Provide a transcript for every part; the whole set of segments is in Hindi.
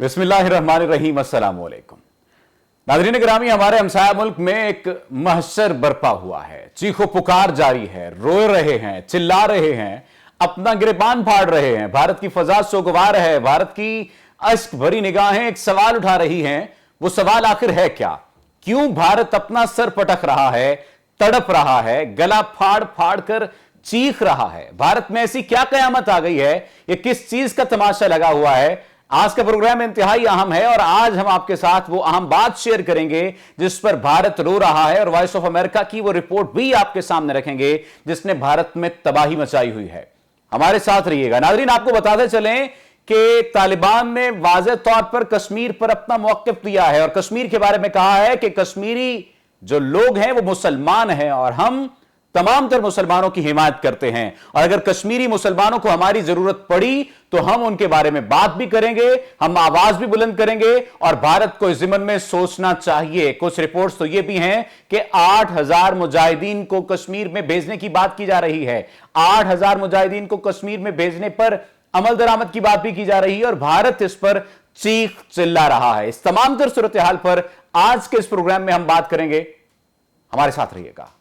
बिस्मिल्लाहिर्रहमानिर्रहीम, अस्सलाम वालेकुम। नाज़रीन गिरामी, हमारे हमसाया मुल्क में एक महशर बरपा हुआ है। चीखो पुकार जारी है, रो रहे हैं, चिल्ला रहे हैं, अपना गिरेबान फाड़ रहे हैं। भारत की फजा सोगवार है, भारत की अश्क भरी निगाहें एक सवाल उठा रही हैं। वो सवाल आखिर है क्या? क्यों भारत अपना सर पटक रहा है, तड़प रहा है, गला फाड़ फाड़ कर चीख रहा है? भारत में ऐसी क्या कयामत आ गई है? ये किस चीज का तमाशा लगा हुआ है? आज का प्रोग्राम इंतहाई अहम है और आज हम आपके साथ वो अहम बात शेयर करेंगे जिस पर भारत रो रहा है, और वॉइस ऑफ अमेरिका की वो रिपोर्ट भी आपके सामने रखेंगे जिसने भारत में तबाही मचाई हुई है। हमारे साथ रहिएगा। नाज़रीन, आपको बताते चलें कि तालिबान ने वाज़ेह तौर पर कश्मीर पर अपना मौक़िफ़ दिया है और कश्मीर के बारे में कहा है कि कश्मीरी जो लोग हैं वो मुसलमान हैं और हम तमाम तर मुसलमानों की हिमायत करते हैं, और अगर कश्मीरी मुसलमानों को हमारी जरूरत पड़ी तो हम उनके बारे में बात भी करेंगे, हम आवाज भी बुलंद करेंगे और भारत को इस ज़िम्मन में सोचना चाहिए। कुछ रिपोर्ट्स तो यह भी हैं कि 8,000 मुजाहिदीन को कश्मीर में भेजने की बात की जा रही है। 8,000 मुजाहिदीन को कश्मीर में भेजने पर अमल दरामद की बात भी की जा रही है और भारत इस पर चीख चिल्ला रहा है। इस तमाम तर सूरत हाल पर आज के इस प्रोग्राम में हम बात करेंगे। हमारे साथ रहिएगा।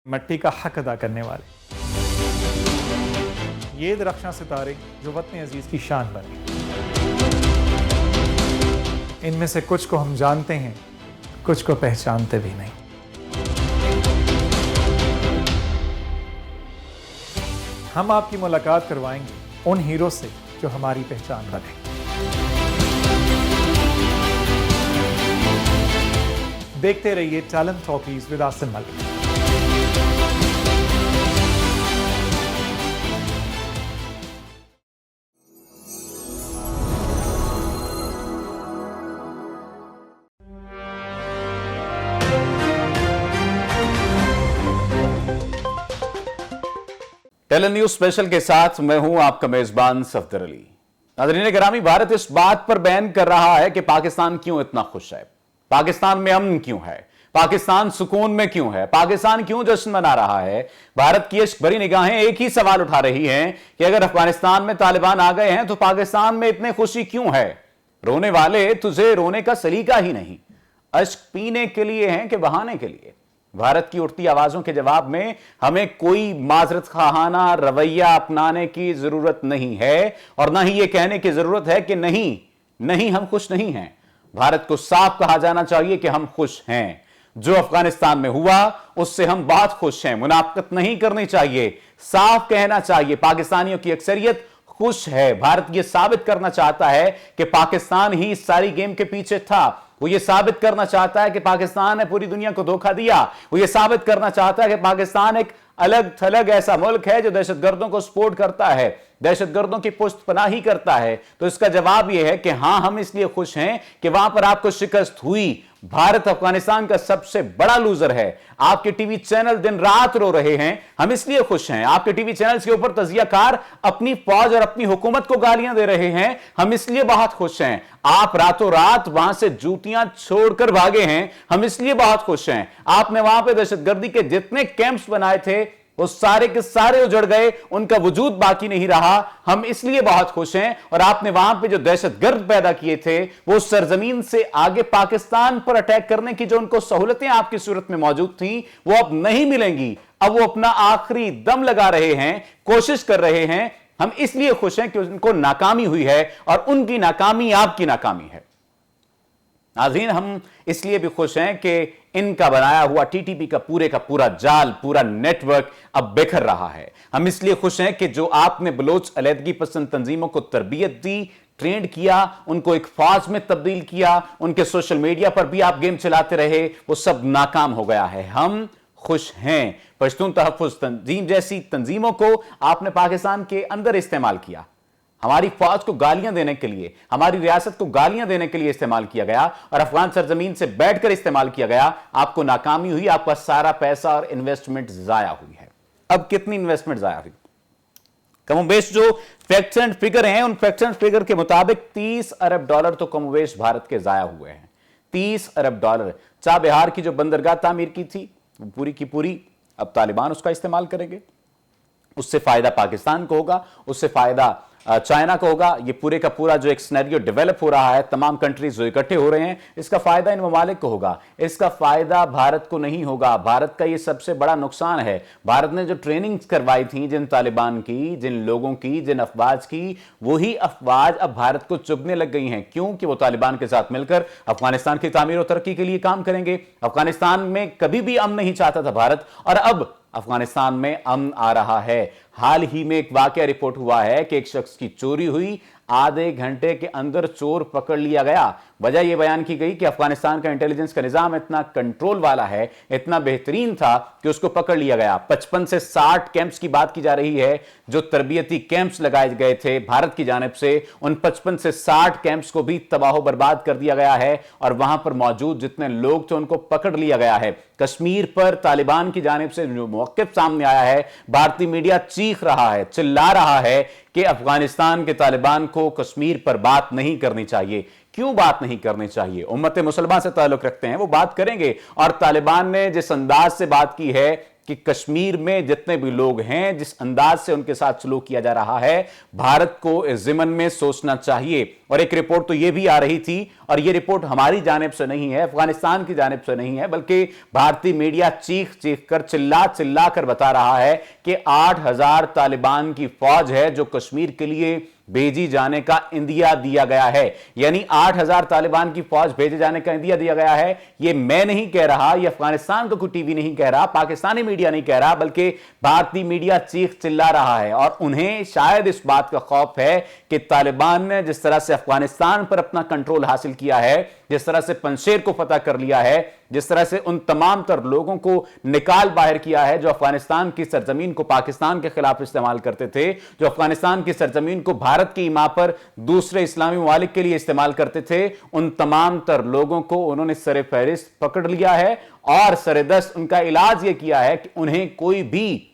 मट्टी का हक अदा करने वाले ये दरख्शां सितारे जो वतन अजीज की शान बने, इनमें से कुछ को हम जानते हैं, कुछ को पहचानते भी नहीं। हम आपकी मुलाकात करवाएंगे उन हीरो से जो हमारी पहचान बने। देखते रहिए talent talkies with Asim Malik. Talon news special के साथ मैं हूं आपका मेजबान सफदर अली। नाज़रीन गिरामी, भारत इस बात पर बयान कर रहा है कि पाकिस्तान क्यों इतना खुश है, पाकिस्तान में अमन क्यों है, पाकिस्तान सुकून में क्यों है, पाकिस्तान क्यों जश्न मना रहा है। भारत की इश्क भरी निगाहें एक ही सवाल उठा रही हैं कि अगर अफगानिस्तान में तालिबान आ गए हैं तो पाकिस्तान में इतने खुशी क्यों है? रोने वाले, तुझे रोने का सलीका ही नहीं। अश्क पीने के लिए हैं कि बहाने के लिए? भारत की उठती आवाजों के जवाब में हमें कोई माजरत खाना रवैया अपनाने की जरूरत नहीं है और ना ही यह कहने की जरूरत है कि नहीं नहीं हम खुश नहीं हैं। भारत को साफ कहा जाना चाहिए कि हम खुश हैं। जो अफगानिस्तान में हुआ उससे हम बहुत खुश हैं। मुनाफकत नहीं करनी चाहिए, साफ कहना चाहिए पाकिस्तानियों की अक्सरियत खुश है। भारत यह साबित करना चाहता है कि पाकिस्तान ही इस सारी गेम के पीछे था। वो ये साबित करना चाहता है कि पाकिस्तान ने पूरी दुनिया को धोखा दिया। वो ये साबित करना चाहता है कि पाकिस्तान एक अलग थलग ऐसा मुल्क है जो दहशतगर्दों को सपोर्ट करता है, दहशतगर्दों की पुष्टपनाही करता है। तो इसका जवाब यह है कि हां, हम इसलिए खुश हैं कि वहां पर आपको शिकस्त हुई। भारत अफगानिस्तान का सबसे बड़ा लूजर है। आपके टीवी चैनल दिन रात रो रहे हैं, हम इसलिए खुश हैं। आपके टीवी चैनल्स के ऊपर तजियाकार अपनी फौज और अपनी हुकूमत को गालियां दे रहे हैं, हम इसलिए बहुत खुश हैं। आप रातों रात वहां से जूतियां छोड़कर भागे हैं, हम इसलिए बहुत खुश हैं। आपने वहां पे दहशतगर्दी के जितने कैंप्स बनाए थे वो सारे के सारे उजड़ गए, उनका वजूद बाकी नहीं रहा, हम इसलिए बहुत खुश हैं। और आपने वहां पे जो दहशतगर्द पैदा किए थे वो सरजमीन से आगे पाकिस्तान पर अटैक करने की जो उनको सहूलतें आपकी सूरत में मौजूद थी वो अब नहीं मिलेंगी। अब वो अपना आखिरी दम लगा रहे हैं, कोशिश कर रहे हैं। हम इसलिए खुश हैं कि उनको नाकामी हुई है और उनकी नाकामी आपकी नाकामी है। नाज़रीन, हम इसलिए भी खुश हैं कि इनका बनाया हुआ टीटीपी का पूरा जाल, पूरा नेटवर्क अब बिखर रहा है। हम इसलिए खुश हैं कि जो आपने बलोच अलहदगी पसंद तंजीमों को तरबियत दी, ट्रेंड किया, उनको एक फौज में तब्दील किया, उनके सोशल मीडिया पर भी आप गेम चलाते रहे, वो सब नाकाम हो गया है। हम खुश हैं। पश्तून तहफ़्फ़ुज़ तंजीम जैसी तंजीमों को आपने पाकिस्तान के अंदर इस्तेमाल किया, हमारी फौज को गालियां देने के लिए, हमारी रियासत को गालियां देने के लिए इस्तेमाल किया गया और अफगान सरजमीन से बैठकर इस्तेमाल किया गया। आपको नाकामी हुई, आपका सारा पैसा और इन्वेस्टमेंट जाया हुई है। अब कितनी इन्वेस्टमेंट जाया हुई? कमोबेश जो फैक्ट्स एंड फिगर हैं, उन फैक्ट्स एंड फिगर के मुताबिक 30 अरब डॉलर तो कमोबेश भारत के जाया हुए हैं। 30 अरब डॉलर। चाबहार की जो बंदरगाह तामीर की थी पूरी की पूरी अब तालिबान उसका इस्तेमाल करेंगे। उससे फायदा पाकिस्तान को होगा, उससे फायदा चाइना को होगा। ये पूरे का पूरा जो एक सिनेरियो डेवलप हो रहा है, तमाम कंट्रीज जो इकट्ठे हो रहे हैं, इसका फायदा इन ममालिक को होगा, इसका फायदा भारत को नहीं होगा। भारत का ये सबसे बड़ा नुकसान है। भारत ने जो ट्रेनिंग करवाई थी जिन तालिबान की, जिन लोगों की, जिन अफवाज की, वही अफवाज अब भारत को चुभने लग गई हैं। क्यों? कि वो तालिबान के साथ मिलकर अफगानिस्तान की तामीर और तरक्की के लिए काम करेंगे। अफगानिस्तान में कभी भी अमन नहीं चाहता था भारत, और अब अफगानिस्तान में अमन आ रहा है। हाल ही में एक वाकया रिपोर्ट हुआ है कि एक शख्स की चोरी हुई, आधे घंटे के अंदर चोर पकड़ लिया गया। वजह यह बयान की गई कि अफगानिस्तान का इंटेलिजेंस का निजाम इतना कंट्रोल वाला है, इतना बेहतरीन था कि उसको पकड़ लिया गया। 55 से 60 कैंप्स की बात की जा रही है, जो तरबियती कैंप्स लगाए गए थे भारत की जानिब से। उन 55 से 60 कैंप्स को भी तबाह बर्बाद कर दिया गया है, और वहां पर मौजूद जितने लोग थे उनको पकड़ लिया गया है। कश्मीर पर तालिबान की जानिब से जो मौक़िफ़ सामने आया है, भारतीय मीडिया चीख रहा है, चिल्ला रहा है कि अफगानिस्तान के तालिबान को कश्मीर पर बात नहीं करनी चाहिए। क्यों बात नहीं करनी चाहिए? उम्मत मुसलमान से ताल्लुक रखते हैं, वो बात करेंगे। और तालिबान ने जिस अंदाज से बात की है कि कश्मीर में जितने भी लोग हैं, जिस अंदाज से उनके साथ सलूक किया जा रहा है, भारत को इस ज़िमन में सोचना चाहिए। और एक रिपोर्ट तो यह भी आ रही थी, और यह रिपोर्ट हमारी जानिब से नहीं है, अफगानिस्तान की जानिब से नहीं है, बल्कि भारतीय मीडिया चीख चीख कर, चिल्ला चिल्ला कर बता रहा है कि 8000 तालिबान की फौज है जो कश्मीर के लिए भेजी जाने का इंदिया दिया गया है। यानी 8000 तालिबान की फौज भेजे जाने का इंदिया दिया गया है। यह मैं नहीं कह रहा, यह अफगानिस्तान का कोई टीवी नहीं कह रहा, पाकिस्तानी मीडिया नहीं कह रहा, बल्कि भारतीय मीडिया चीख चिल्ला रहा है। और उन्हें शायद इस बात का खौफ है कि तालिबान ने जिस तरह से अफगानिस्तान पर अपना कंट्रोल हासिल किया है, जिस तरह से पंशेर को फतह कर लिया है, जिस तरह से उन तमाम तर लोगों को निकाल बाहर किया है जो अफगानिस्तान की सरजमीन को पाकिस्तान के खिलाफ इस्तेमाल करते थे, जो अफगानिस्तान की सरजमीन को भारत की ईमा पर दूसरे इस्लामी ममालिक के लिए इस्तेमाल करते थे, उन तमाम तर लोगों को उन्होंने सरे फहरिस्त पकड़ लिया है। और सरेदस्त उनका इलाज यह किया है कि उन्हें कोई भी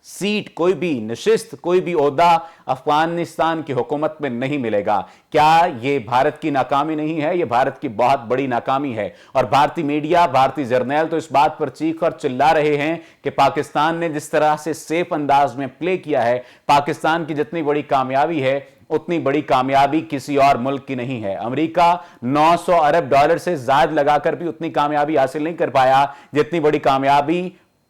सीट, कोई भी नशिस्त, कोई भी ओहदा अफगानिस्तान की हुकूमत में नहीं मिलेगा। क्या यह भारत की नाकामी नहीं है? यह भारत की बहुत बड़ी नाकामी है। और भारतीय मीडिया, भारतीय जर्नैल तो इस बात पर चीख और चिल्ला रहे हैं कि पाकिस्तान ने जिस तरह से सेफ अंदाज में प्ले किया है, पाकिस्तान की जितनी बड़ी कामयाबी है, उतनी बड़ी कामयाबी किसी और मुल्क की नहीं है। अमेरिका 900 अरब डॉलर से ज्यादा लगाकर भी उतनी कामयाबी हासिल नहीं कर पाया जितनी बड़ी कामयाबी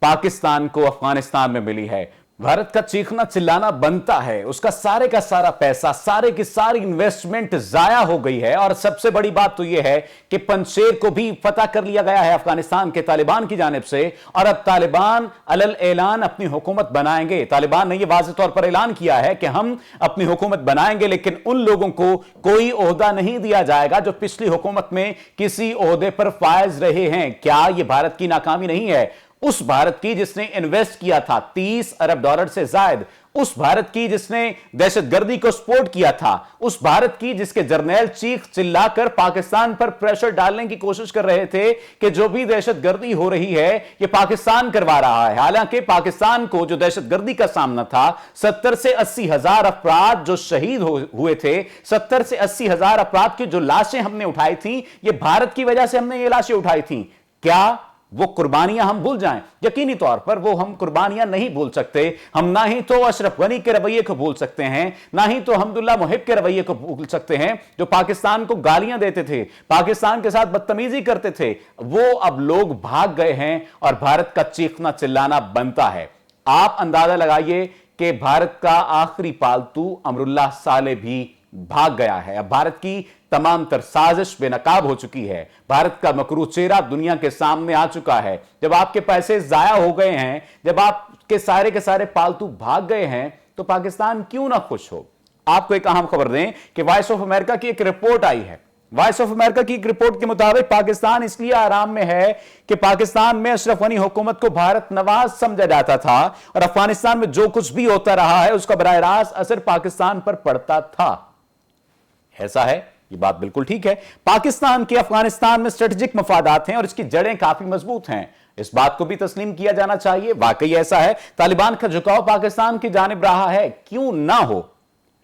पाकिस्तान को अफगानिस्तान में मिली है। भारत का चीखना चिल्लाना बनता है, उसका सारे का सारा पैसा, सारे की सारी इन्वेस्टमेंट जाया हो गई है। और सबसे बड़ी बात तो यह है कि पंशेर को भी फतह कर लिया गया है अफगानिस्तान के तालिबान की जानिब से, और अब तालिबान अलल ऐलान अपनी हुकूमत बनाएंगे। तालिबान ने यह वाज़ेह तौर पर ऐलान किया है कि हम अपनी हुकूमत बनाएंगे, लेकिन उन लोगों को कोई ओहदा नहीं दिया जाएगा जो पिछली हुकूमत में किसी ओहदे पर फायज रहे हैं। क्या यह भारत की नाकामी नहीं है? उस भारत की जिसने इन्वेस्ट किया था 30 अरब डॉलर से ज्यादा, उस भारत की जिसने दहशतगर्दी को सपोर्ट किया था, उस भारत की जिसके जर्नैल चीख चिल्लाकर पाकिस्तान पर प्रेशर डालने की कोशिश कर रहे थे कि जो भी दहशतगर्दी हो रही है ये पाकिस्तान करवा रहा है। हालांकि पाकिस्तान को जो दहशतगर्दी का सामना था, 70 से 80 हजार अफराद जो शहीद हुए थे, 70 से 80 हजार अफराद की जो लाशें हमने उठाई थी, ये भारत की वजह से हमने ये लाशें उठाई थी। क्या वो कुर्बानियां हम भूल जाएं? यकीनी तौर पर वो हम कुर्बानियां नहीं भूल सकते। हम ना ही तो अशरफ गनी के रवैये को भूल सकते हैं, ना ही तो हम्दुल्ला मुहिब के रवैये को भूल सकते हैं, जो पाकिस्तान को गालियां देते थे, पाकिस्तान के साथ बदतमीजी करते थे। वो अब लोग भाग गए हैं और भारत का चीखना चिल्लाना बनता है। आप अंदाजा लगाइए कि भारत का आखिरी पालतू अमरुल्लाह साले भी भाग गया है। अब भारत की तमाम तर साजिश बेनकाब हो चुकी है। भारत का मकरू चेहरा दुनिया के सामने आ चुका है। जब आपके पैसे जाया हो गए हैं, जब आपके सारे के सारे पालतू भाग गए हैं, तो पाकिस्तान क्यों ना खुश हो? आपको एक अहम खबर दें कि वॉइस ऑफ अमेरिका की एक रिपोर्ट आई है। वॉइस ऑफ अमेरिका की एक रिपोर्ट के मुताबिक पाकिस्तान इसलिए आराम में है कि पाकिस्तान में अशरफ गनी हुकूमत को भारत नवाज समझा जाता था, और अफगानिस्तान में जो कुछ भी होता रहा है उसका बराह रास्त असर पाकिस्तान पर पड़ता था। ऐसा है, ये बात बिल्कुल ठीक है। पाकिस्तान के अफगानिस्तान में स्ट्रेटेजिक मफादात हैं और इसकी जड़ें काफी मजबूत हैं। इस बात को भी तस्लीम किया जाना चाहिए, वाकई ऐसा है। तालिबान का झुकाव पाकिस्तान की जानिब रहा है, क्यों ना हो।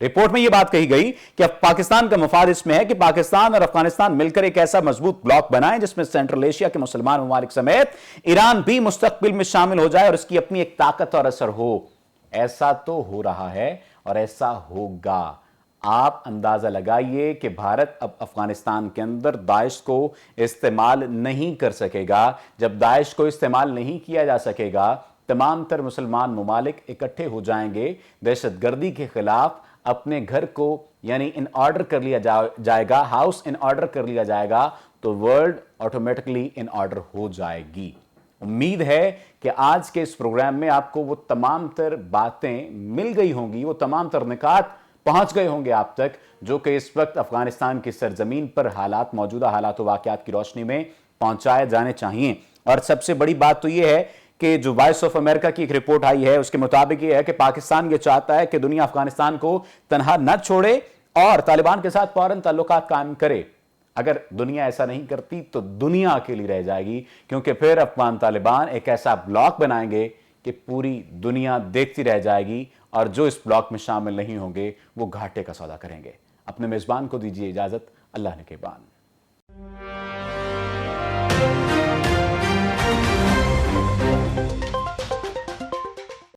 रिपोर्ट में यह बात कही गई कि पाकिस्तान का मफाद इसमें है कि पाकिस्तान और अफगानिस्तान मिलकर एक ऐसा मजबूत ब्लॉक बनाएं जिसमें सेंट्रल एशिया के मुसलमान ममालिक समेत ईरान भी मुस्तकबिल में शामिल हो जाए और उसकी अपनी एक ताकत और असर हो। ऐसा तो हो रहा है और ऐसा होगा। आप अंदाजा लगाइए कि भारत अब अफगानिस्तान के अंदर दाइश को इस्तेमाल नहीं कर सकेगा। जब दाइश को इस्तेमाल नहीं किया जा सकेगा, तमाम तर मुसलमान ममालिक इकट्ठे हो जाएंगे दहशतगर्दी के खिलाफ। अपने घर को यानी इन ऑर्डर कर लिया जाएगा, हाउस इन ऑर्डर कर लिया जाएगा, तो वर्ल्ड ऑटोमेटिकली इन ऑर्डर हो जाएगी। उम्मीद है कि आज के इस प्रोग्राम में आपको वो तमाम तर बातें मिल गई होंगी, वो तमाम तर निकात पहुंच गए होंगे आप तक, जो कि इस वक्त अफगानिस्तान की सरजमीन पर हालात, मौजूदा हालात व वाकयात की रोशनी में पहुंचाए जाने चाहिए। और सबसे बड़ी बात तो यह है कि जो वॉइस ऑफ अमेरिका की एक रिपोर्ट आई है, उसके मुताबिक यह है कि पाकिस्तान यह चाहता है कि दुनिया अफगानिस्तान को तनहा न छोड़े और तालिबान के साथ फौरन ताल्लुकात कायम करे। अगर दुनिया ऐसा नहीं करती तो दुनिया अकेली रह जाएगी, क्योंकि फिर अफगान तालिबान एक ऐसा ब्लॉक बनाएंगे कि पूरी दुनिया देखती रह जाएगी और जो इस ब्लॉक में शामिल नहीं होंगे वो घाटे का सौदा करेंगे। अपने मेजबान को दीजिए इजाजत। अल्लाह ने के बान।